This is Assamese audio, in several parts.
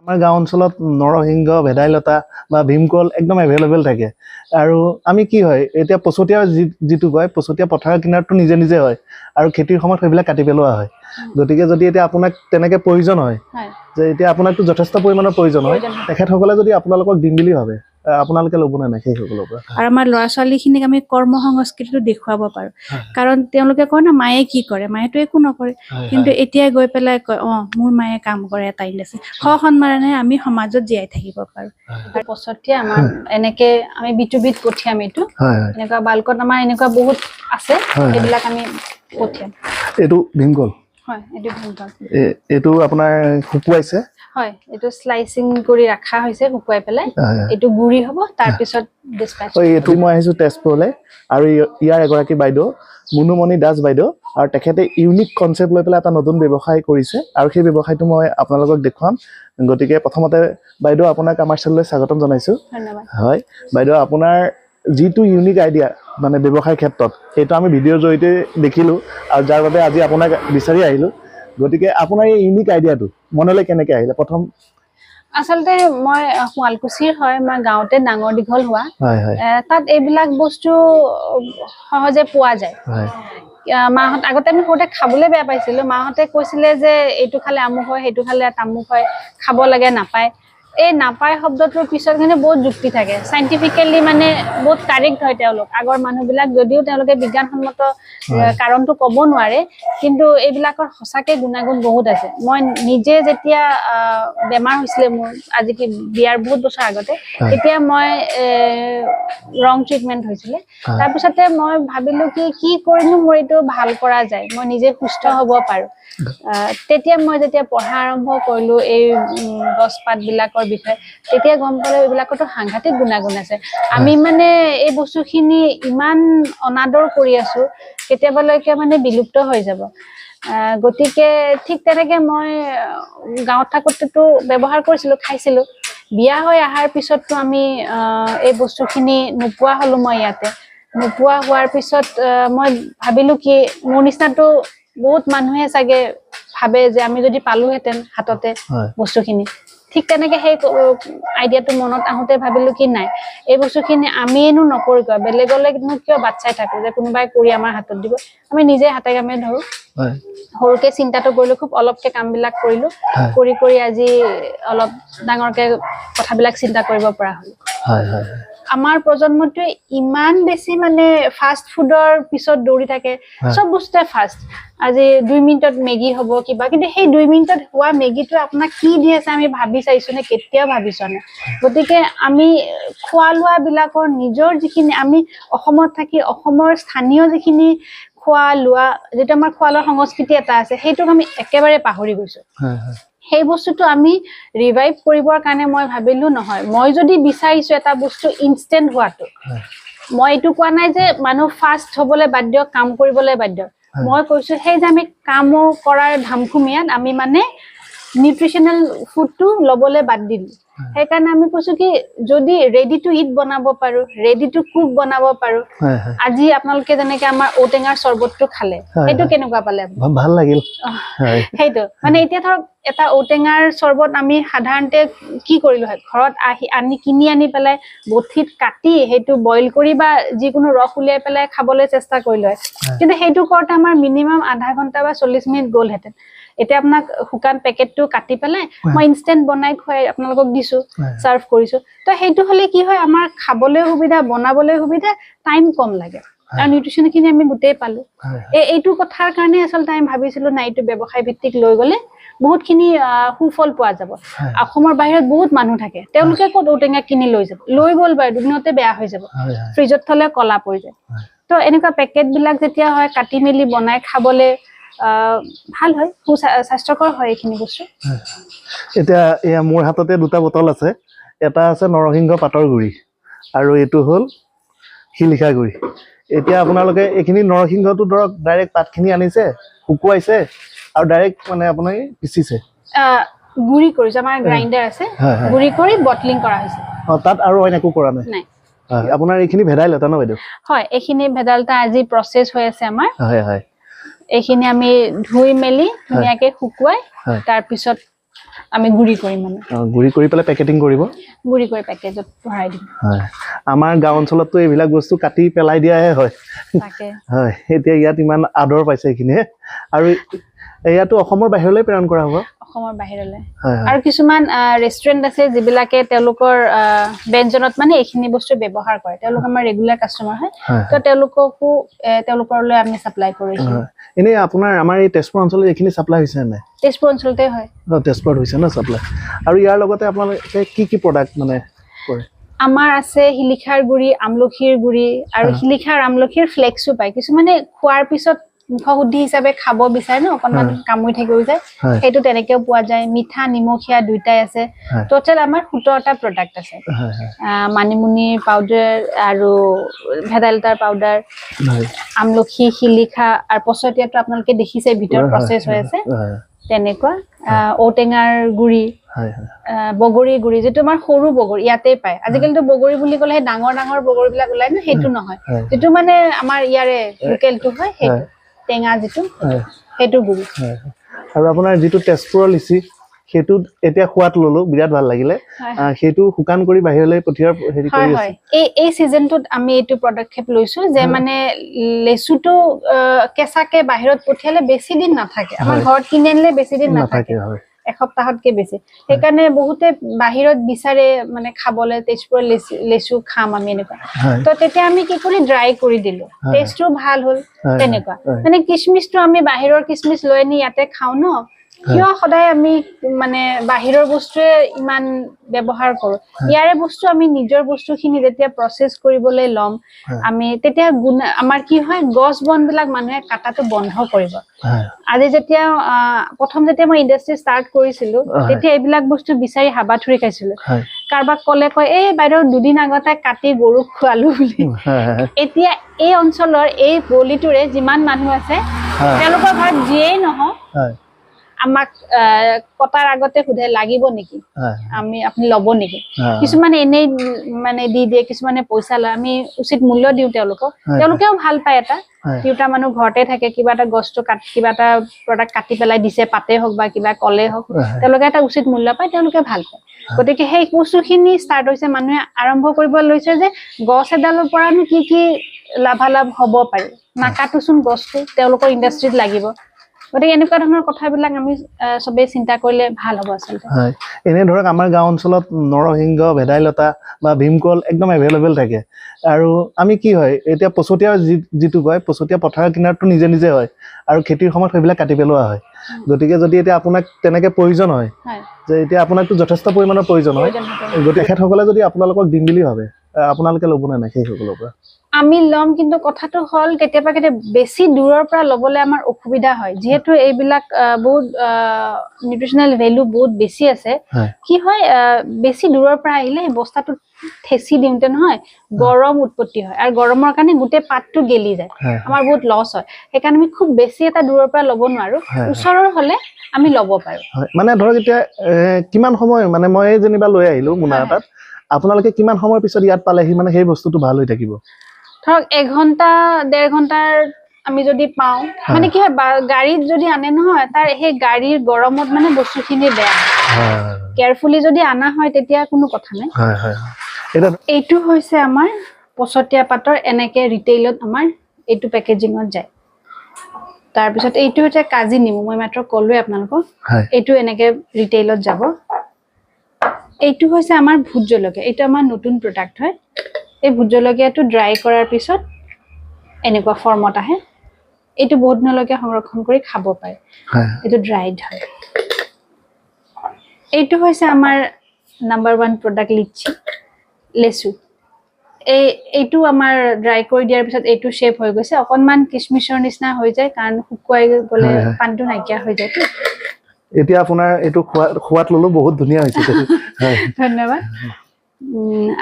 আমাৰ গাঁও অঞ্চলত নৰসিংহ ভেদাইলতা বা ভীমকল একদম এভেইলেবল থাকে আৰু আমি কি হয় এতিয়া পচতীয়া যিটো কয় পচতীয়া পথাৰৰ কিনাৰতো নিজে নিজে হয় আৰু খেতিৰ সময়ত সেইবিলাক কাটি পেলোৱা হয় গতিকে যদি এতিয়া আপোনাক তেনেকৈ প্ৰয়োজন হয় যে এতিয়া আপোনাকতো যথেষ্ট পৰিমাণৰ প্ৰয়োজন হয় তেখেতসকলে যদি আপোনালোকক দিম বুলি ভাবে আপোনালোকে ল'ব নে নাই সেইসকলৰ পৰা আৰু আমাৰ ল'ৰা ছোৱালীখিনিক আমি কৰ্ম সংস্কৃতিটো দেখুৱাব পাৰোঁ কাৰণ তেওঁলোকে কয় না মায়ে কি কৰে মায়েতো একো নকৰে কিন্তু এতিয়া গৈ পেলাই কয় মোৰ মায়ে কাম কৰে এটা ইণ্ডাষ্ট্ৰী সন্মানেৰে আমি সমাজত জীয়াই থাকিব পাৰোঁ পচতীয়া আমাৰ এনেকে আমি বিটুবিত পঠিয়াম এইটো এনেকুৱা বালকত আমাৰ এনেকুৱা বহুত আছে সেইবিলাক আমি পঠিয়াম এইটো ভীমকল হয় এইটো ভীমকল এইটো আপোনাৰ শুকুৱাইছে হয় এইটো স্লাইচিং কৰি ৰাখা হৈছে শুকুৱাই পেলাই এইটো গুৰি হ'ব তাৰ পিছত ডিসপ্যাচ এইটো মই আহিছো তেজপুৰলৈ আৰু ইয়াৰ এগৰাকী বাইদেউ মুনুমণি দাস বাইদেউ আৰু তেখেতে ইউনিক কনচেপ্ট লৈ পেলাই এটা নতুন ব্যৱসায় কৰিছে আৰু সেই ব্যৱসায়টো মই আপোনালোকক দেখুৱাম গতিকে প্ৰথমতে বাইদেউ আপোনাক আমাৰ চেনেললৈ স্বাগতম জনাইছো ধন্যবাদ হয় বাইদেউ আপোনাৰ যিটো ইউনিক আইডিয়া মানে ব্যৱসায় ক্ষেত্ৰত সেইটো আমি ভিডিঅ'ৰ জৰিয়তে দেখিলোঁ আৰু যাৰ বাবে আজি আপোনাক বিচাৰি আহিলোঁ গতিকে আপোনাৰ এই ইউনিক আইডিয়াটো মনলৈ কেনেকৈ আহিলে প্ৰথম আচলতে মই শুৱালকুছিৰ হয় মই গাঁৱতে ডাঙৰ দীঘল হোৱা তাত এইবিলাক বস্তু সহজে পোৱা যায় মাহঁত আগতে আমি সৰুতে খাবলৈ বেয়া পাইছিলো মাহঁতে কৈছিলে যে এইটো খালে আমুক হয় সেইটো খালে তামুক হয় খাব লাগে নাপায় এই নাপায় শব্দটোৰ পিছত কিন্তু বহুত যুক্তি থাকে সাইন্টিফিকেলি মানে বহুত কাৰেক্ট হয় তেওঁলোক আগৰ মানুহবিলাক যদিও তেওঁলোকে বিজ্ঞানসন্মত কাৰণটো ক'ব নোৱাৰে কিন্তু এইবিলাকৰ সঁচাকে গুণাগুণ বহুত আছে মই নিজে যেতিয়া বেমাৰ হৈছিলে মোৰ আজি কি বিয়াৰ বহুত বছৰ আগতে তেতিয়া মই ৰং ট্ৰিটমেন্ট হৈছিলে তাৰপিছতে মই ভাবিলো কি কৰিনো মোৰ এইটো ভাল কৰা যায় মই নিজে সুস্থ হ'ব পাৰো তেতিয়া মই যেতিয়া পঢ়া আৰম্ভ কৰিলো এই গছ পাত বিলাকৰ বিষয়ে তেতিয়া গম পালো এইবিলাকতো সাংঘাতিক গুণাগুণ আছে আমি মানে এই বস্তুখিনি ইমান অনাদৰ কৰি আছো কেতিয়াবালৈকে মানে বিলুপ্ত হৈ যাব গতিকে ঠিক তেনেকে মই গাঁৱত থাকোতেতো ব্যৱহাৰ কৰিছিলো খাইছিলো বিয়া হৈ অহাৰ পিছততো আমি এই বস্তুখিনি নোপোৱা হলো মই ইয়াতে নোপোৱা হোৱাৰ পিছত মই ভাবিলো কি মোৰ নিচিনাটো বহুত মানুহে চাগে ভাবে যে আমি যদি পালোহেঁতেন হাততে বস্তুখিনি ঠিক তেনেকে সেই আইডিয়াটো মনত আহোতে ভাবিলো কি নাই এই বস্তুখিনি আমিনো নকৰি কিয় বেলেগলৈনো কিয় বাচ্চাই থাকো যে কোনোবাই কৰি আমাৰ হাতত দিব আমি নিজে হাতে কামে ধৰো সৰুকে চিন্তাটো কৰিলো খুব অলপকে কামবিলাক কৰিলো কৰি আজি অলপ ডাঙৰকে কথাবিলাক চিন্তা কৰিব পৰা হলো আমাৰ প্ৰজন্মটোৱে ইমান বেছি মানে ফাষ্ট ফুডৰ পিছত দৌৰি থাকে সব বস্তুৱে ফাষ্ট আজি 2 মিনিটত মেগী হ'ব কিবা কিন্তু সেই 2 মিনিটত হোৱা মেগীটো আপোনাক কি দি আছে আমি ভাবি চাইছো নে কেতিয়াও ভাবিছো না গতিকে আমি খোৱা লোৱা বিলাকৰ নিজৰ যিখিনি আমি অসমত থাকি অসমৰ স্থানীয় যিখিনি খোৱা লোৱা যেটা আমাৰ খোৱা লোৱাৰ সংস্কৃতি এটা আছে সেইটোক আমি একেবাৰে পাহৰি গৈছো সেই বস্তুটো আমি ৰিভাইভ কৰিবৰ কাৰণে মই ভাবিলো নহয় মই যদি বিচাৰিছো এটা বস্তু ইনষ্টেন্ট হোৱাটো মই এইটো কোৱা নাই যে মানুহ ফাষ্ট হ'বলৈ বাধ্য কাম কৰিবলৈ বাধ্য মই কৈছো সেই যে আমি কাম কৰাৰ ধামখুমিয়াত আমি মানে নিউট্ৰিশনাল ফুডটো ল'বলৈ বাদ দিলো সেইকাৰণে আমি কৈছো কি যদি ৰেডি টু ইট বনাব পাৰো ৰেডি টু কুক বনাব পাৰো আজি আপোনালোকে যেনেকে আমাৰ ঔটেঙাৰ চৰবতটো খালে সেইটো কেনেকুৱা পালে ভাল লাগিল সেইটো মানে এতিয়া ধৰক এটা ঔটেঙাৰ চৰবত আমি সাধাৰণতে কি কৰিলো হয় ঘৰত কিনি আনি পেলাই বঠিত কাটি সেইটো বইল কৰি বা যিকোনো ৰস উলিয়াই পেলাই খাবলৈ চেষ্টা কৰিলো হয় কিন্তু সেইটো কৰতে আমাৰ মিনিমাম আধা ঘণ্টা বা 40 মিনিট গ'লহেঁতেন এতিয়া আপোনাক শুকান পেকেটটো কাটি পেলাই মই ইনষ্টেন্ট বনাই খুৱাই আপোনালোকক দিছো সাৰ্ভ কৰিছো তো সেইটো হলে কি হয় আমাৰ খাবলৈ সুবিধা বনাবলৈ সুবিধা টাইম কম লাগে আৰু নিউট্ৰিশনখিনি আমি গুটেই পালো এইটো কথাৰ কাৰণে আচলতে আমি ভাবিছিলো না এইটো ব্যৱসায় ভিত্তিক লৈ গলে বহুতখিনি সুফল পোৱা যাব অসমৰ বাহিৰত বহুত মানুহ থাকে তেওঁলোকে ক'ত ঔটেঙা কিনি লৈ যাব লৈ গ'ল বাৰু দুদিনতে বেয়া হৈ যাব ফ্ৰিজত থলে কলা পৰি যায় তো এনেকুৱা পেকেট বিলাক যেতিয়া হয় কাটি মেলি বনাই খাবলৈ ভাল হয় স্বাস্থ্যকৰ হয় এইখিনি বস্তু এতিয়া এয়া মোৰ হাততে দুটা বটল আছে এটা আছে নৰসিংহ পাতৰ গুড়ি আৰু এইটো হ'ল শিলিখা গুড়ি এতিয়া আপোনালোকে এইখিনি নৰসিংহটো ধৰক ডাইৰেক্ট পাতখিনি আনিছে শুকুৱাইছে আৰু ডাইৰেক্ট মানে আপুনি পিচিছে গুড়ি কৰিছে আমাৰ গ্ৰাইণ্ডাৰ আছে গুড়ি কৰি বটলিং কৰা হৈছে তাত আৰু অইন একো কৰা নাই আপোনাৰ এইখিনি ভেদাইলতা ন বাইদেউ হয় এইখিনি ভেদাইলতা আজি প্ৰসেস হৈ আছে আমাৰ হয় এইখিনি আমি ধুই মেলি ধুনীয়াকে শুকুৱাই তাৰ পিছত আমি গুড়ি কৰিম মানে গুড়ি কৰি পেলাই পেকেটিং কৰিব গুড়ি কৰি পেকেজত ভৰাই দিম হয় আমাৰ গাঁও অঞ্চলততো এইবিলাক বস্তু কাটি পেলাই দিয়াহে হয় তাকে হয় এতিয়া ইয়াত ইমান আদৰ পাইছে এইখিনিয়ে আৰু ইয়াতো অসমৰ বাহিৰলৈ প্ৰেৰণ কৰা হ'ব অসমৰ বাহিৰলৈ আৰু কিছুমান ৰেষ্টুৰেণ্ট আছে যিবিলাকে তেওঁলোকৰ ব্যঞ্জনত মানে এইখিনি বস্তু ব্যৱহাৰ কৰে তেওঁলোক আমাৰ ৰেগুলাৰ কাষ্টমাৰ হয় তো তেওঁলোককো তেওঁলোকৰলৈ আমি সাপ্লাই কৰিছো এনে আপোনাৰ আমাৰ এই তেজপুৰ অঞ্চলত এইখিনি সাপ্লাই হৈছে নাই তেজপুৰ অঞ্চলতে হয় তেজপুৰত হৈছে ন সাপ্লাই আৰু ইয়াৰ লগতে আপোনালোকে কি প্ৰডাক্ট মানে কৰে আমাৰ আছে শিলিখাৰ গুড়ি আমলখিৰ গুড়ি আৰু শিলিখাৰ আমলখিৰ ফ্লেক্সও পায় কিছুমানে খোৱাৰ পিছত মুখশুদ্ধি হিচাপে খাব বিচাৰে ন অকণমান কামুৰি থাকিব যায় সেইটো তেনেকেও পোৱা যায় মিঠা নিমখীয়া দুইটাই আছে টোটেল আমাৰ 17টা প্ৰডাক্ট আছে মানিমুনি পাউডাৰ আৰু ভেদাইলতাৰ পাউডাৰ আমলখি শিলিখা আৰু পছতিয়াটো আপোনালোকে দেখিছে ভিতৰত প্ৰসেস হৈ আছে তেনেকুৱা ঔটেঙাৰ গুড়ি বগৰী গুড়ি যেটো আমাৰ সৰু বগৰী ইয়াতে পায় আজিকালিতো বগৰী বুলি ক'লে ডাঙৰ ডাঙৰ বগৰীবিলাক ওলাই ন সেইটো নহয় যেটো মানে আমাৰ ইয়াৰে লোকেলটো হয় সেইটো টেঙা যেটো সেইটো গুড়ি আৰু আপোনাৰ যেটো তেজপুৰৰ লিচি সেইটো এতিয়া খোৱাত ললো বিৰাট ভাল লাগিলে সেইটো শুকান কৰি বাহিৰলৈ পঠিয়াৰ হেৰি কৰি আছে এই সিজনটোত আমি এইটো পদক্ষেপ লৈছো যে মানে লেচুটো কেঁচাকে বাহিৰত পঠিয়ালে বেছি দিন নাথাকে আমাৰ ঘৰত কিনি আনিলে বেছি দিন নাথাকে এসপ্তাহতকে বেছি সেইকাৰণে বহুতে বাহিৰত বিচাৰে মানে খাবলৈ তেজপুৰৰ লেচু খাম আমি এনেকুৱা তো তেতিয়া আমি কি কৰি ড্ৰাই কৰি দিলো টেষ্টটো ভাল হ'ল তেনেকুৱা মানে কিশমিশটো আমি বাহিৰৰ কিশমিশ লৈ নি ইয়াতে খাও ন কিয় সদায় আমি মানে বাহিৰৰ বস্তুৱে ইমান ব্যৱহাৰ কৰো ইয়াৰে বস্তু আমি নিজৰ বস্তুখিনি যেতিয়া প্ৰসেস কৰিবলৈ লম আমি তেতিয়া আমাৰ কি হয় গছ বনবিলাক মানুহে কাটাটো বন্ধ কৰিব আজি যেতিয়া প্ৰথম যেতিয়া মই ইন্ডাষ্ট্ৰি ষ্টাৰ্ট কৰিছিলো তেতিয়া এইবিলাক বস্তু বিচাৰি হাবাথুৰি খাইছিলো কাৰবাক কলে কয় এই বাইদেউ দুদিন আগতে কাটি গৰুক খোৱালো বুলি এতিয়া এই অঞ্চলৰ এই গলিটোৰে যিমান মানুহ আছে তেওঁলোকৰ ঘৰত যিয়েই নহওক আমাক কটাৰ আগতে খুদে লাগিব নেকি আপুনি লব নেকি কিছুমানে এনেই মানে দি দিয়ে কিছুমানে পইচা লয় আমি উচিত মূল্য দিও তেওঁলোকেও ভাল পায় এটা কিউটা মানুহ ঘৰতে থাকে কিবা এটা গছটো কিবা এটা প্ৰডাক্ট কাটি পেলাই দিছে পাতে হওক বা কিবা কলে হওক তেওঁলোকে এটা উচিত মূল্য পায় তেওঁলোকে ভাল পায় গতিকে সেই বস্তুখিনি ষ্টাৰ্ট হৈছে মানুহে আৰম্ভ কৰিব লৈছে যে গছ এডালৰ পৰানো কি লাভালাভ হ'ব পাৰে নাকাটোচোন গছটো তেওঁলোকৰ ইন্ডাষ্ট্ৰিত লাগিব গতিকে এনেকুৱা ধৰণৰ কথাবিলাক আমি সবে চিন্তা কৰিলে ভাল হ'ব আচলতে হয় এনে ধৰক আমাৰ গাঁও অঞ্চলত নৰসিংহ ভেদাইলতা বা ভীমকল একদম এভেইলেবল থাকে আৰু আমি কি হয় এতিয়া পছতীয়া যেটো কয় পছতীয়া পথাৰৰ কিনাৰটো নিজে নিজে হয় আৰু খেতিৰ সময়ত সেইবিলাক কাটি পেলোৱা হয় গতিকে যদি এতিয়া আপোনাক তেনেকে প্ৰয়োজন হয় যে এতিয়া আপোনাকটো যথেষ্ট পৰিমাণৰ প্ৰয়োজন হয় গতিকে তেখেতসকলে যদি আপোনালোকক দিম বুলি ভাবে আপোনালোকে ল'ব নাই সেইসকলৰ পৰা আমি লম কিন্তু কথাটো হল কেতিয়াবা বেছি দূৰৰ পৰা লবলৈ আমাৰ অসুবিধা হয় যেহেতু এইবিলাক বহুত নিউট্ৰিশনাল ভ্যালু বহুত বেছি আছে কি হয় বেছি দূৰৰ পৰা আহিলে বস্তাটো ঠেসি দিওঁতে নহয় গৰম উৎপত্তি হয় আৰু গৰমৰ কাৰণে গুটে পাতটো গেলি যায় আমাৰ বহুত লছ হয় সেইকাৰণে আমি খুব বেছি এটা দূৰৰ পৰা ল'ব নোৱাৰো ওচৰৰ হলে আমি ল'ব পাৰো মানে ধৰক এতিয়া কিমান সময় মানে মই যেনিবা লৈ আহিলো মুনা এটাত আপোনালোকে কিমান সময়ৰ পিছত ইয়াত পালেহি মানে সেই বস্তুটো ভাল হৈ থাকিব ধৰক 1 ঘন্টা 1.5 ঘন্টাৰ আমি যদি পাও মানে কি হয় গাড়ীত যদি আনে নহয় তাৰ সেই গাড়ীৰ গৰমত মানে বস্তুখিনি বেয়া কেয়াৰফুলি যদি আনা হয় তেতিয়া কোনো কথা নাই এইটো হৈছে আমাৰ পছতীয়া পাতৰ এনেকে ৰিটেইলত আমাৰ এইটো পেকেজিঙত যায় তাৰ পিছত এইটো হৈছে কাজি নিমু মই মাত্ৰ কলোৱে আপোনালোকক এইটো এনেকে ৰিটেইলত যাব এইটো হৈছে আমাৰ ভুট জলকীয়া এইটো আমাৰ নতুন প্ৰডাক্ট হয় এই ভুট জলকীয়াটো ড্ৰাই কৰাৰ পিছত এনেকুৱা ফৰ্মত আহে এইটো বহুত দিনলৈকে সংৰক্ষণ কৰি খাব পাৰে এইটো ড্ৰাইড হয় এইটো হৈছে আমাৰ নাম্বাৰ 1 প্ৰডাক্ট লিচি লেচু এইটো আমাৰ ড্ৰাই কৰি দিয়াৰ পিছত এইটো শেপ হৈ গৈছে অকনমান কিশমিশৰ নিচিনা হৈ যায় কাৰণ শুকুৱাই গলে পানীটো নাইকিয়া হৈ যায় এতিয়া আপোনাৰ এইটো খোৱাত ললো বহুত ধুনীয়া হৈছে ধন্যবাদ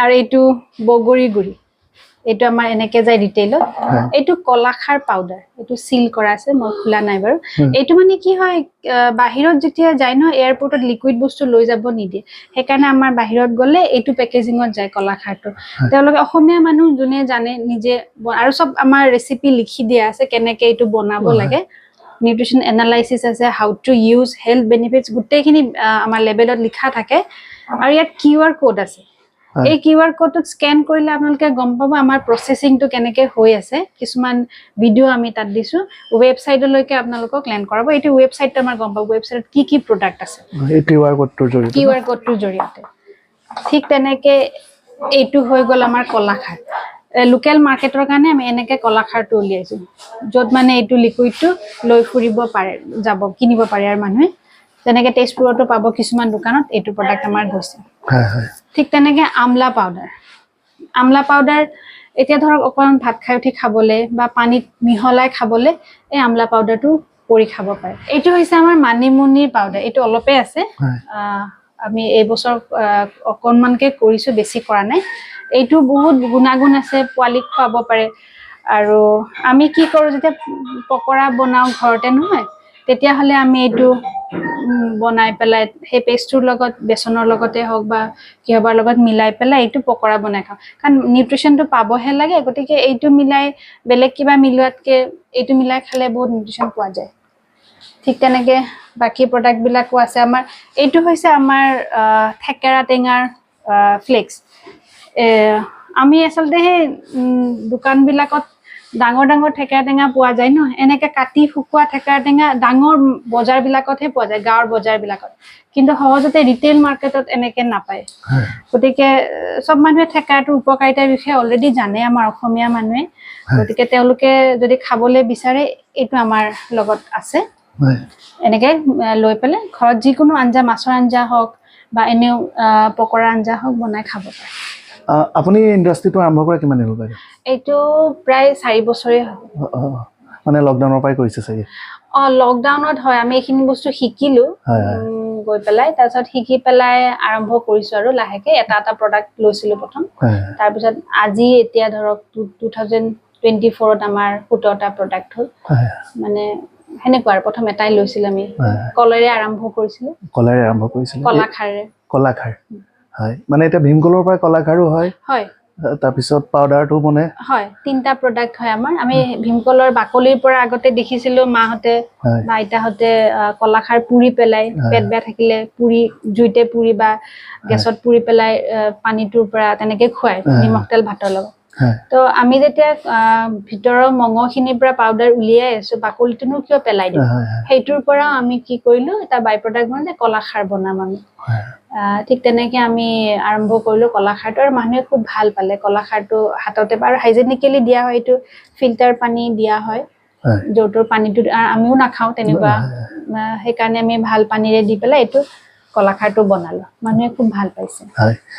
আৰু এইটো বগৰী গুড়ি এইটো আমাৰ এনেকে যায় ৰিটেইলত এইটো কলাখাৰ পাউডাৰ এইটো সিল কৰা আছে মই খোলা নাই বাৰু এইটো মানে কি হয় বাহিৰত যেতিয়া যায় ন এয়াৰপোৰ্টত লিকুইড বস্তু লৈ যাব নিদিয়ে সেইকাৰণে আমাৰ বাহিৰত গলে এইটো পেকেজিঙত যায় কলাখাৰটো তেওঁলোকে অসমীয়া মানুহ যোনে জানে নিজে আৰু সব আমাৰ ৰেচিপি লিখি দিয়া আছে কেনেকে এইটো বনাব লাগে নিউট্ৰিশ্যন এনালাইচিছ আছে, how to use, health benefits গোটেইখিনি আমাৰ লেবেলত লিখা থাকে। আৰু ইয়াত QR কোড আছে। এই QR কোডটোত স্কেন কৰিলে আপোনালোকে গম পাব আমাৰ প্ৰচেছিংটো কেনেকৈ হৈ আছে। কিছুমান ভিডিঅ' আমি তাত দিছোঁ, ৱেবছাইটলৈকে আপোনালোকক লেণ্ড কৰাব। এইটো ৱেবছাইটটো আমাৰ গম পাব ৱেবছাইটত কি প্ৰডাক্ট আছে এই QR কোডটোৰ জৰিয়তে। ঠিক তেনেকৈ এইটো হৈ গ'ল আমাৰ কলাখাৰ। লোকেল মাৰ্কেটৰ কাৰণে আমি এনেকৈ কলাখাৰটো উলিয়াইছোঁ, য'ত মানে এইটো লিকুইডটো লৈ ফুৰিব পাৰে, কিনিব পাৰে আৰু মানুহে। যেনেকৈ তেজপুৰতো পাব কিছুমান দোকানত এইটো প্ৰডাক্ট আমাৰ গৈছে। ঠিক তেনেকৈ আমলা পাউডাৰ এতিয়া ধৰক অকণমান ভাত খাই উঠি খাবলৈ বা পানীত মিহলাই খাবলৈ এই আমলা পাউডাৰটো কৰি খাব পাৰে। এইটো হৈছে আমাৰ মানিমুনিৰ পাউডাৰ। এইটো অলপে আছে, আমি এইবছৰ অকণমানকৈ কৰিছোঁ, বেছি কৰা নাই। এইটো বহুত গুণাগুণ আছে, পোৱালিক খুৱাব পাৰে। আৰু আমি কি কৰোঁ, যেতিয়া পকৰা বনাওঁ ঘৰতে নহয়, তেতিয়াহ'লে আমি এইটো বনাই পেলাই সেই পেষ্টটোৰ লগত, বেচনৰ লগতে হওক বা কিহবাৰ লগত মিলাই পেলাই এইটো পকৰা বনাই খাওঁ। কাৰণ নিউট্ৰিশ্যনটো পাবহে লাগে, গতিকে এইটো মিলাই বেলেগ কিবা মিলোৱাতকৈ এইটো মিলাই খালে বহুত নিউট্ৰিশ্যন পোৱা যায়। ঠিক তেনেকৈ বাকী প্ৰডাক্টবিলাকো আছে আমাৰ। এইটো হৈছে আমাৰ থেকেৰা টেঙাৰ ফ্লেক্স। আমি আচলতে সেই দোকানবিলাকত ডাঙৰ ডাঙৰ থেকেৰা টেঙা পোৱা যায় ন, এনেকৈ কাটি শুকোৱা থেকেৰা টেঙা ডাঙৰ বজাৰবিলাকতহে পোৱা যায়, গাঁৱৰ বজাৰবিলাকত। কিন্তু সহজতে ৰিটেইল মাৰ্কেটত এনেকৈ নাপায়। গতিকে চব মানুহে থেকেৰাটোৰ উপকাৰিতাৰ বিষয়ে অলৰেডি জানে, আমাৰ অসমীয়া মানুহে। গতিকে তেওঁলোকে যদি খাবলৈ বিচাৰে, এইটো আমাৰ লগত আছে। এনেকৈ লৈ পেলাই ঘৰত যিকোনো আঞ্জা, মাছৰ আঞ্জা হওক বা এনেও পকৰা আঞ্জা হওক বনাই খাব পাৰে। আপুনি ইণ্ডাষ্ট্ৰিটো আৰম্ভ কৰা কিমান দিন হ'ল? এইটো প্ৰায় 4 বছৰে হ'ল। মানে লকডাউনৰ পৰাই কৰিছে চাগে? লকডাউনত হয়, আমি এইখিনি বস্তু শিকিলোঁ গৈ পেলাই। তাৰপিছত শিকি পেলাই আৰম্ভ কৰিছোঁ আৰু লাহেকৈ এটা প্ৰডাক্ট লৈছিলোঁ প্ৰথম। তাৰপিছত আজি এতিয়া ধৰক 2024ত আমাৰ 17টা প্ৰডাক্ট হ'ল। মানে সেনেকুৱা আৰু প্ৰথম এটাই লৈছিলোঁ আমি, কলেৰে আৰম্ভ কৰিছিলোঁ। কলাখাৰ হয়, মানে এতিয়া ভীমকলৰ পৰা কলাখাৰো হয়। তাৰপিছত পাউডাৰটো বনে। হয়, 3টা প্ৰডাক্ট হয় আমাৰ। আমি ভীমকলৰ বাকলিৰ পৰা আগতে দেখিছিলোঁ মাহঁতে বা আইতাহঁতে কলাখাৰ পুৰি পেলাই, পেট বেয়া থাকিলে জুইতে পুৰি বা গেছত পুৰি পেলাই পানীটোৰ পৰা তেনেকৈ খুৱায়, নিমখ তেল ভাতৰ লগত। তো আমি যেতিয়া ভিতৰৰ মঙহখিনিৰ পৰা পাউডাৰ উলিয়াই আছোঁ, বাকলিটোনো কিয় পেলাই দিম, সেইটোৰ পৰা আমি কি কৰিলোঁ, এটা বাই প্ৰডাক্ট বনাই কলাখাৰ বনাম আমি। ঠিক তেনেকৈ আমি আৰম্ভ কৰিলোঁ কলাখাৰটো, আৰু মানুহে খুব ভাল পালে কলাখাৰটো। হাততে আৰু হাইজেনিকেলি দিয়া হয়, এইটো ফিল্টাৰ পানী দিয়া হয়, য'ৰ পানীটো আমিও নাখাওঁ তেনেকুৱা। সেইকাৰণে আমি ভাল পানীৰে দি পেলাই এইটো কলাখাৰটো বনালোঁ, মানুহে খুব ভাল পাইছে।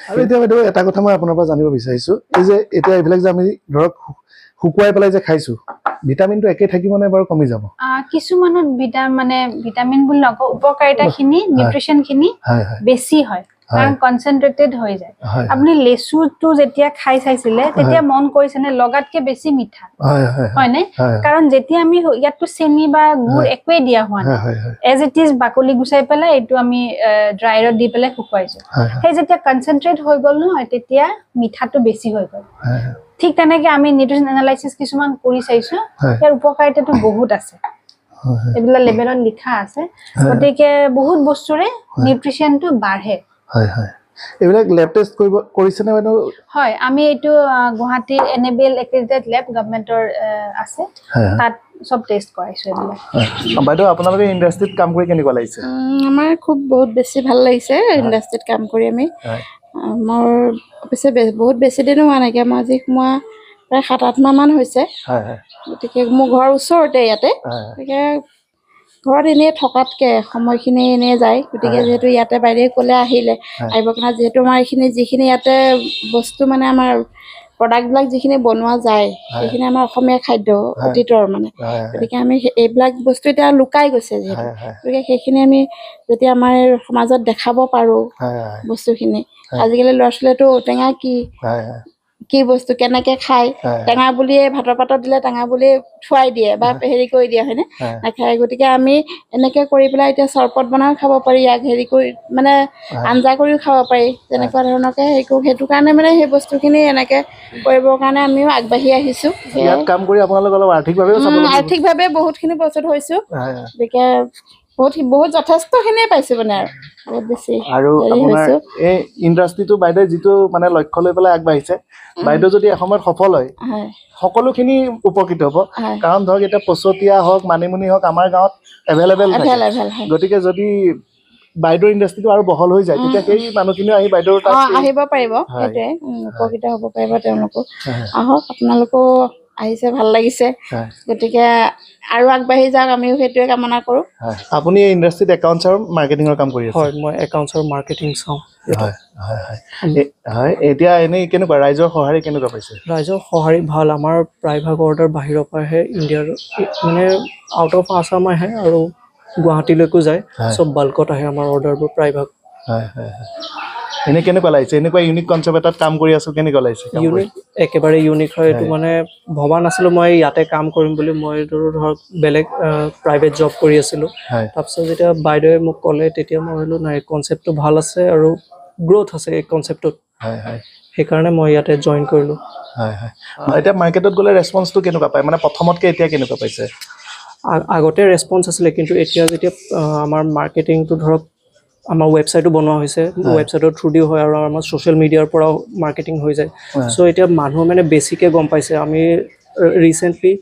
আৰু এতিয়া বাইদেউ এটা কথা মই আপোনাৰ পৰা জানিব বিচাৰিছোঁ, এই যে এতিয়া এইবিলাক যে আমি ধৰক শুকুৱাই পেলাই যে খাইছোঁ, ভিটামিনটো একে থাকিব নে বাৰু কমি যাব? কিছুমানত ভিটামিন বুলি নকওঁ, উপকাৰিতাখিনি, নিউট্ৰিশ্যনখিনি বেছি হয়, কাৰণ কনচেনট্ৰেটেড হৈ যায়। আপুনি লেচুটো যেতিয়া খাই চাইছিলে, তেতিয়া মন কৰিছেনে লগাতকৈ বেছি মিঠা হয়নে? কাৰণ যেতিয়া আমি ইয়াততো চেনি বা গুড় একোৱেই দিয়া হোৱা নাই, এজ ইট ইজ বাকলি গুচাই পেলাই এইটো আমি ড্ৰায়াৰত দি পেলাই শুকুৱাইছোঁ। সেই যেতিয়া কনচেনট্ৰেট হৈ গ'ল নহয়, তেতিয়া মিঠাটো বেছি হৈ গ'ল। ঠিক তেনেকৈ আমি নিউট্ৰিশ্যন এনালাইচিছ কিছুমান কৰি চাইছোঁ, ইয়াৰ উপকাৰিতাটো বহুত আছে, এইবিলাক লেবেলত লিখা আছে। গতিকে বহুত বস্তুৰে নিউট্ৰিশ্যনটো বাঢ়ে। এইবিলাক লেব টেষ্ট কৰিছেনে বাইদেউ? হয়, আমি এইটো গুৱাহাটীৰ এনেবেল এক্ৰেডিটেড লেব গভৰ্ণমেণ্টৰ আছে, তাত সব টেষ্ট কৰাইছোঁ এইবিলাক। বাইদেউ আপোনালোকে ইণ্ডাষ্ট্ৰিত কাম কৰি কেনেকুৱা লাগিছে? আমাৰ বহুত বেছি ভাল লাগিছে ইণ্ডাষ্ট্ৰিত কাম কৰি। মোৰ অৱশ্যে বহুত বেছি দিনো হোৱা নাইকিয়া, মই আজি সোমোৱা প্ৰায় 7-8 মাহমান হৈছে। গতিকে মোৰ ঘৰ ওচৰতে ইয়াতে, গতিকে ঘৰত এনেই থকাতকৈ সময়খিনি এনেই যায়। গতিকে যিহেতু ইয়াতে বাইদেৱে ক'লে আহিব কাৰণে, যিহেতু আমাৰ যিখিনি ইয়াতে বস্তু মানে আমাৰ প্ৰডাক্টবিলাক যিখিনি বনোৱা যায়, সেইখিনি আমাৰ অসমীয়া খাদ্য অতীতৰ মানে। গতিকে আমি এইবিলাক বস্তু এতিয়া লুকাই গৈছে যিহেতু, গতিকে সেইখিনি আমি যেতিয়া আমাৰ সমাজত দেখাব পাৰোঁ বস্তুখিনি। আজিকালি ল'ৰা ছোৱালীয়েতো ঔটেঙা কি কি বস্তু কেনেকে খায় টেঙা বুলিয়ে ভাতৰ পাতত দিলে টেঙা বুলিয়ে থুৱাই দিয়ে বা হেৰি কৰি দিয়ে হয়নে নাখায় গতিকে আমি এনেকে কৰি পেলাই এতিয়া চৰবত বনাই খাব পাৰি ইয়াক হেৰি কৰি মানে আঞ্জা কৰিও খাব পাৰি তেনেকুৱা ধৰণকে হেৰি কৰোঁ সেইটো কাৰণে মানে সেই বস্তুখিনি এনেকে কৰিবৰ কাৰণে আমিও আগবাঢ়ি আহিছোঁ ইয়াত কাম কৰি আপোনালোক অলপ আৰ্থিকভাৱে বহুতখিনি বস্তু হৈছোঁ গতিকে বহুত যথেষ্টখিনিয়ে পাইছোঁ মানে আৰু বহুত বেছি আৰু আপোনাৰ এই ইণ্ডাষ্ট্ৰিটো বাইদেউ যিটো মানে লক্ষ্য লৈ পেলাই আগবাঢ়িছে বাইদেউ যদি এসময়ত সফল হয় সকলোখিনি উপকৃত হ'ব কাৰণ ধৰক এতিয়া পচতীয়া হওক মানিমুনি হওক আমাৰ গাঁৱত এভেইলেবল গতিকে যদি বাইদেউৰ ইণ্ডাষ্ট্ৰিটো আৰু বহল হৈ যায় তেতিয়া সেই মানুহখিনিও আহি বাইদেউৰ তাত আহিব পাৰিব সেইটোৱে উপকৃত হ'ব পাৰিব তেওঁলোকো আহক আপোনালোকো আহিছে ভাল লাগিছে গতিকে আৰু আগবাঢ়ি যাওক আমিও সেইটোৱে কামনা কৰোঁ আপুনি এই ইণ্ডাষ্ট্ৰিত একাউণ্টছ আৰু মাৰ্কেটিঙৰ কাম কৰি আছে হয় মই একাউণ্টছ আৰু মাৰ্কেটিং চাওঁ হয় এতিয়া এনেই কেনেকুৱা ৰাইজৰ সঁহাৰি কেনেকুৱা পাইছে ৰাইজৰ সঁহাৰি ভাল আমাৰ প্ৰায়ভাগ অৰ্ডাৰ বাহিৰৰ পৰা আহে ইণ্ডিয়াৰ মানে আউট অফ আছাম আহে আৰু গুৱাহাটীলৈকো যায় চব বাল্কত আহে আমাৰ অৰ্ডাৰবোৰ প্ৰায়ভাগ এনে কেনেকুৱা লাগিছে এনেকুৱা ইউনিক কনচেপ্ট এটাত কাম কৰি আছো কেনেকুৱা লাগিছে ইউনিক একেবাৰে ইউনিক হয় এইটো মানে ভবা নাছিলোঁ মই ইয়াতে কাম কৰিম বুলি মই ধৰক বেলেগ প্ৰাইভেট জব কৰি আছিলোঁ তাৰপিছত যেতিয়া বাইদেৱে মোক ক'লে তেতিয়া মই ভাবিলোঁ নাই কনচেপ্টটো ভাল আছে আৰু গ্ৰ'থ আছে এই কনচেপ্টটোত সেইকাৰণে মই ইয়াতে জইন কৰিলোঁ এতিয়া মাৰ্কেটত গ'লে ৰেছপন্সটো কেনেকুৱা পায় মানে প্ৰথমতকৈ এতিয়া কেনেকুৱা পাইছে আগতে ৰেছপন্স আছিলে কিন্তু এতিয়া যেতিয়া আমাৰ মাৰ্কেটিংটো ধৰক আমাৰ ৱেবছাইটো বনোৱা হৈছে ৱেবছাইটৰ থ্ৰুদিও হয় আৰু আমাৰ ছ'চিয়েল মিডিয়াৰ পৰাও মাৰ্কেটিং হৈ যায় চ' এতিয়া মানুহ মানে বেছিকৈ গম পাইছে আমি ৰিচেণ্টলি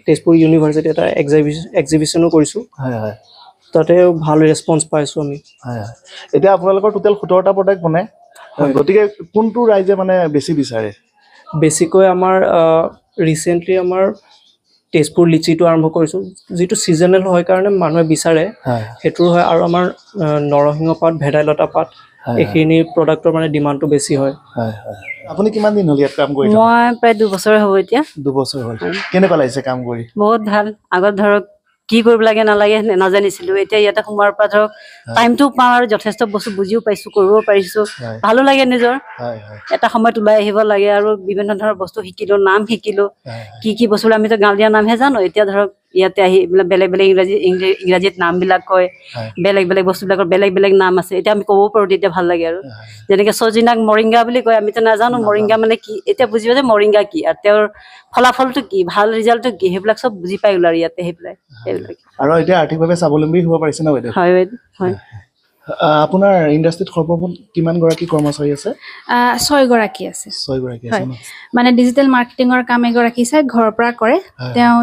তেজপুৰ ইউনিভাৰ্চিটি এটা এক্সিবিশ্যনো কৰিছোঁ তাতে ভাল ৰেছপন্স পাইছোঁ আমি এতিয়া আপোনালোকৰ টোটেল 17টা প্ৰডাক্ট বনায় গতিকে কোনটো ৰাইজে মানে বেছি বিচাৰে বেছিকৈ আমাৰ ৰিচেণ্টলি আমাৰ তেজপুৰ লিচিটো আৰম্ভ কৰিছোঁ যিটো ছিজনেল হয় কাৰণে মানুহে বিচাৰে সেইটোৰ হয় আৰু আমাৰ নৰসিংহ পাত ভেদাইলতা পাত এইখিনি প্ৰডাক্টৰ মানে ডিমাণ্ডটো বেছি হয় আপুনি কিমান দিন হ'ল ইয়াত কাম কৰি মই প্ৰায় 2 বছৰ হ'ব এতিয়া 2 বছৰ হ'ল কেনেকুৱা লাগিছে কাম কৰি বহুত ভাল আগত ধৰক কি কৰিব লাগে নালাগে নাজানিছিলোঁ এতিয়া ইয়াতে সোমোৱাৰ পৰা ধৰক টাইমটো পাওঁ আৰু যথেষ্ট বস্তু বুজিও পাইছোঁ কৰিব পাৰিছোঁ ভালো লাগে নিজৰ এটা সময়ত ওলাই আহিব লাগে আৰু বিভিন্ন ধৰণৰ বস্তু শিকিলোঁ নাম শিকিলোঁ কি বস্তু আমিতো গাঁৱলীয়া নামহে জানো এতিয়া ধৰক ইয়াতে আহি বেলেগ বেলেগ ইংৰাজীত নামবিলাক কয় বেলেগ বেলেগ বস্তুবিলাকৰ বেলেগ বেলেগ নাম আছে এতিয়া আমি ক'ব পাৰোঁ তেতিয়া ভাল লাগে আৰু যেনেকৈ ছজিনাক মৰিংগা বুলি কয় আমিতো নাজানো মৰিংগা মানে কি এতিয়া বুজিব যে মৰিংগা কি আৰু তেওঁৰ ফলাফলটো কি ভাল ৰিজাল্টটো কি সেইবিলাক চব বুজি পাই গ'লো আৰু ইয়াতে সেইবিলাক আৰু এতিয়া আৰ্থিকভাৱে স্বাৱলম্বী হ'ব পাৰিছে ন বাইদেউ হয় বাইদেউ হয় আপোনাৰ ইণ্ডাষ্ট্ৰিত সৰ্বমুঠ কিমান গৰাকী কৰ্মচাৰী আছে 6 গৰাকী আছে 6 গৰাকী আছে মানে ডিজিটেল মাৰ্কেটিঙৰ কাম এগৰাকী চাই ঘৰৰ পৰা কৰে তেওঁ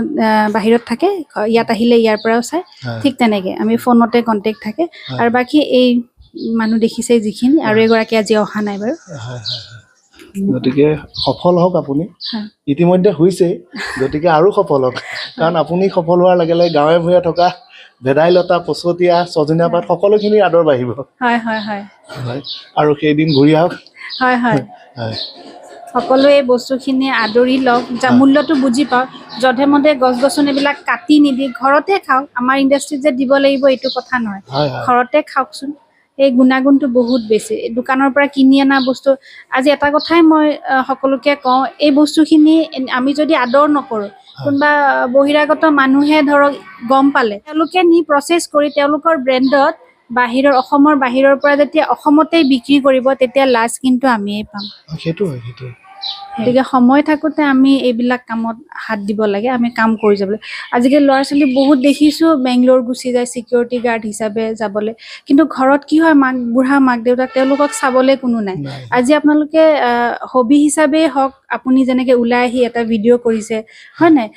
বাহিৰত থাকে ইয়াত আহিলে ইয়াৰ পৰাও চাই ঠিক তেনেকৈ আমি ফোনতে কণ্টেক্ট থাকে আৰু বাকী এই মানুহ দেখিছে যিখিনি আৰু এগৰাকী আজি অহা নাই বাৰু গতিকে সফল হওক আপুনি ইতিমধ্যে হৈছে গতিকে আৰু সফল হওক কাৰণ আপুনি সফল হোৱাৰ লগে লগে গাঁৱে ভূঞে থকা ভেদাইলতা পচতীয়া ছজনীয়া পাত সকলোখিনি আদৰ বাঢ়িব আৰু সেইদিন ঘূৰি আহক সকলোৱে এই বস্তুখিনি আদৰি লওক মূল্যটো বুজি পাওক যধে মধে গছ গছনিবিলাক কাটি নিদি ঘৰতে খাওক আমাৰ ইণ্ডাষ্ট্ৰীত যে দিব লাগিব এইটো কথা নহয় ঘৰতে খাওকচোন এই গুণাগুণটো বহুত বেছি দোকানৰ পৰা কিনি অনা বস্তু আজি এটা কথাই মই সকলোকে কওঁ এই বস্তুখিনি আমি যদি আদৰ নকৰোঁ কোনোবা বহিৰাগত মানুহে ধৰক গম পালে তেওঁলোকে নি প্ৰচেছ কৰি তেওঁলোকৰ ব্ৰেণ্ডত অসমৰ বাহিৰৰ পৰা যেতিয়া অসমতেই বিক্ৰী কৰিব তেতিয়া লাজ কিন্তু আমিয়েই পাম সেইটো হয় গতিকে সময় থাকোঁতে আমি এইবিলাক কামত হাত দিব লাগে আমি কাম কৰি যাবলৈ আজিকালি ল'ৰা ছোৱালী বহুত দেখিছোঁ বেংগলোৰ গুচি যায় ছিকিউৰিটি গাৰ্ড হিচাপে যাবলৈ কিন্তু ঘৰত কি হয় বুঢ়া মাক দেউতাক তেওঁলোকক চাবলৈ কোনো নাই আজি আপোনালোকে হবি হিচাপেই হওক আপুনি যেনেকৈ ওলাই আহি এটা ভিডিঅ' কৰিছে হয় নাই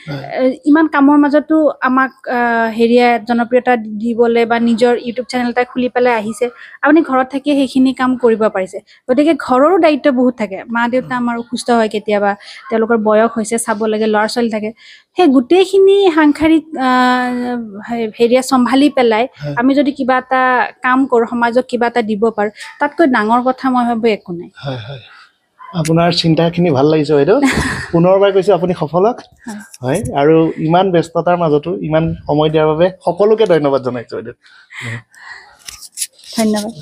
ইমান কামৰ মাজতো আমাক হেৰিয়ে জনপ্ৰিয়তা দিবলৈ বা নিজৰ ইউটিউব চেনেল এটা খুলি পেলাই আহিছে আপুনি ঘৰত থাকি সেইখিনি কাম কৰিব পাৰিছে গতিকে ঘৰৰো দায়িত্ব বহুত থাকে মা দেউতা আমাৰ অসুস্থ হয় কেতিয়াবা তেওঁলোকৰ বয়স হৈছে চাব লাগে ল'ৰা ছোৱালী থাকে সেই গোটেইখিনি সাংসাৰিক হেৰিয়া চম্ভালি পেলাই আমি যদি কিবা এটা কাম কৰোঁ সমাজক কিবা এটা দিব পাৰোঁ তাতকৈ ডাঙৰ কথা মই ভাবোঁ একো নাই আপোনাৰ চিন্তাখিনি ভাল লাগিছে বাইদেউ পুনৰবাৰ কৈছোঁ আপুনি সফল হওক হয় আৰু ইমান ব্যস্ততাৰ মাজতো ইমান সময় দিয়াৰ বাবে সকলোকে ধন্যবাদ জনাইছোঁ বাইদেউ ধন্যবাদ